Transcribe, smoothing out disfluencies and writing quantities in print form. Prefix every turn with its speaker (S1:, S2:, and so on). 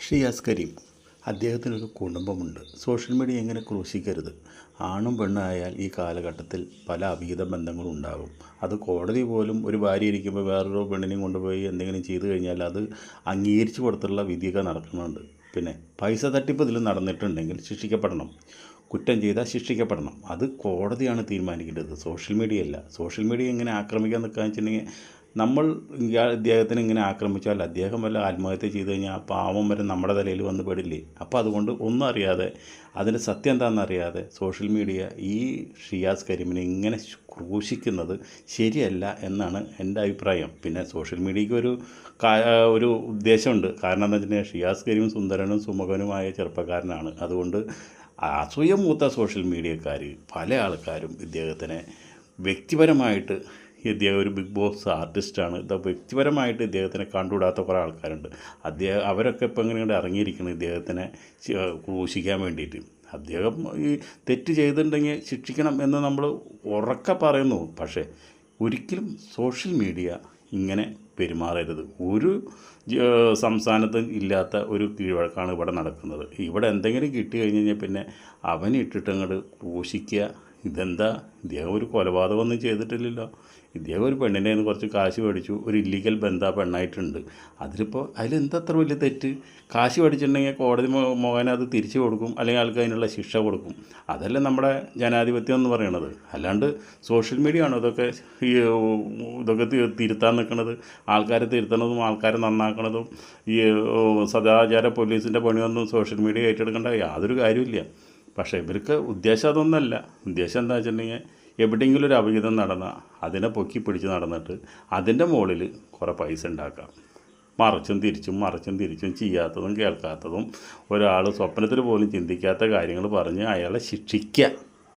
S1: Shiyas Kareem അദ്ദേഹത്തിനൊരു കുടുംബമുണ്ട്. Social media എങ്ങനെ ക്രൂശിക്കരുത്. ആണും പെണ്ണായാൽ ഈ കാലഘട്ടത്തിൽ പല അവിഹിത ബന്ധങ്ങളും ഉണ്ടാകും. അത് കോടതി പോലും ഒരു ഭാര്യ ഇരിക്കുമ്പോൾ വേറൊരു പെണ്ണിനെയും കൊണ്ടുപോയി എന്തെങ്കിലും ചെയ്തു കഴിഞ്ഞാൽ അത് അംഗീകരിച്ചു കൊടുത്തുള്ള വിധിയൊക്കെ നടക്കുന്നുണ്ട്. പിന്നെ പൈസ തട്ടിപ്പ് ഇതിൽ നടന്നിട്ടുണ്ടെങ്കിൽ ശിക്ഷിക്കപ്പെടണം. കുറ്റം ചെയ്താൽ ശിക്ഷിക്കപ്പെടണം. അത് കോടതിയാണ് തീരുമാനിക്കേണ്ടത്, സോഷ്യൽ മീഡിയ അല്ല. സോഷ്യൽ മീഡിയ എങ്ങനെ ആക്രമിക്കാൻ നിൽക്കുകയെന്ന് വെച്ചിട്ടുണ്ടെങ്കിൽ നമ്മൾ ഇദ്ദേഹത്തിനെ ഇങ്ങനെ ആക്രമിച്ചാൽ അദ്ദേഹം വല്ല ആത്മഹത്യ ചെയ്ത് കഴിഞ്ഞാൽ ആ പാവം വരെ നമ്മുടെ തലയിൽ വന്ന് പെടില്ലേ. അപ്പോൾ അതുകൊണ്ട് ഒന്നും അറിയാതെ, അതിൻ്റെ സത്യം എന്താണെന്ന് അറിയാതെ സോഷ്യൽ മീഡിയ ഈ ഷിയാസ് കരീമിനെ ഇങ്ങനെ ക്രൂശിക്കുന്നത് ശരിയല്ല എന്നാണ് എൻ്റെ അഭിപ്രായം. പിന്നെ സോഷ്യൽ മീഡിയയ്ക്ക് ഒരു ഉദ്ദേശമുണ്ട്. കാരണം എന്താ വെച്ചിട്ടുണ്ടെങ്കിൽ ഷിയാസ് കരീം സുന്ദരനും സുമുഖനുമായ ചെറുപ്പക്കാരനാണ്. അതുകൊണ്ട് അസൂയ മൂത്ത സോഷ്യൽ മീഡിയക്കാർ പല ആൾക്കാരും ഇദ്ദേഹത്തിനെ വ്യക്തിപരമായിട്ട്, ഇദ്ദേഹം ഒരു ബിഗ് ബോസ് ആർട്ടിസ്റ്റാണ്, വ്യക്തിപരമായിട്ട് ഇദ്ദേഹത്തിനെ കണ്ടുകൂടാത്ത കുറേ ആൾക്കാരുണ്ട്. അവരൊക്കെ ഇപ്പോൾ എങ്ങനെയാണ് ഇറങ്ങിയിരിക്കുന്നത് ഇദ്ദേഹത്തിനെ ക്രൂശിക്കാൻ വേണ്ടിയിട്ട്. അദ്ദേഹം ഈ തെറ്റ് ചെയ്തിട്ടുണ്ടെങ്കിൽ ശിക്ഷിക്കണം എന്ന് നമ്മൾ ഉറക്കെ പറയുന്നു. പക്ഷേ ഒരിക്കലും സോഷ്യൽ മീഡിയ ഇങ്ങനെ പെരുമാറരുത്. ഒരു സംസ്ഥാനത്തും ഇല്ലാത്ത ഒരു കീഴ്വഴക്കാണ് ഇവിടെ നടക്കുന്നത്. ഇവിടെ എന്തെങ്കിലും കിട്ടി കഴിഞ്ഞ് കഴിഞ്ഞാൽ പിന്നെ അവനിട്ടിട്ട് അങ്ങോട്ട് ക്രൂശിക്കുക. ഇതെന്താ, ഇദ്ദേഹം ഒരു കൊലപാതകമൊന്നും ചെയ്തിട്ടില്ലല്ലോ. ഇദ്ദേഹം ഒരു പെണ്ണിൻ്റെ നിന്ന് കുറച്ച് കാശ് മേടിച്ചു, ഒരു ഇല്ലീഗൽ ബന്ധ പെണ്ണായിട്ടുണ്ട്. അതിലെന്താ അത്ര വലിയ തെറ്റ്? കാശ് മേടിച്ചിട്ടുണ്ടെങ്കിൽ കോടതി മുഖേന അത് തിരിച്ചു കൊടുക്കും, അല്ലെങ്കിൽ ആൾക്ക് അതിനുള്ള ശിക്ഷ കൊടുക്കും. അതല്ലേ നമ്മുടെ ജനാധിപത്യം എന്ന് പറയണത്. അല്ലാണ്ട് സോഷ്യൽ മീഡിയ ആണോ ഇതൊക്കെ തിരുത്താൻ നിൽക്കുന്നത്? ആൾക്കാരെ തിരുത്തണതും ആൾക്കാരെ നന്നാക്കണതും ഈ സദാചാര പോലീസിൻ്റെ പണിയൊന്നും സോഷ്യൽ മീഡിയ ഏറ്റെടുക്കേണ്ട യാതൊരു കാര്യമില്ല. പക്ഷേ ഇവർക്ക് ഉദ്ദേശം അതൊന്നല്ല. ഉദ്ദേശം എന്താ വെച്ചിട്ടുണ്ടെങ്കിൽ എവിടെയെങ്കിലും ഒരു അവിഹിതം നടന്നാൽ അതിനെ പൊക്കി പിടിച്ച് നടന്നിട്ട് അതിൻ്റെ മുകളിൽ കുറേ പൈസ ഉണ്ടാക്കാം. മറിച്ചും തിരിച്ചും ചെയ്യാത്തതും കേൾക്കാത്തതും ഒരാൾ സ്വപ്നത്തിൽ പോലും ചിന്തിക്കാത്ത കാര്യങ്ങൾ പറഞ്ഞ് അയാളെ ശിക്ഷിക്കുക.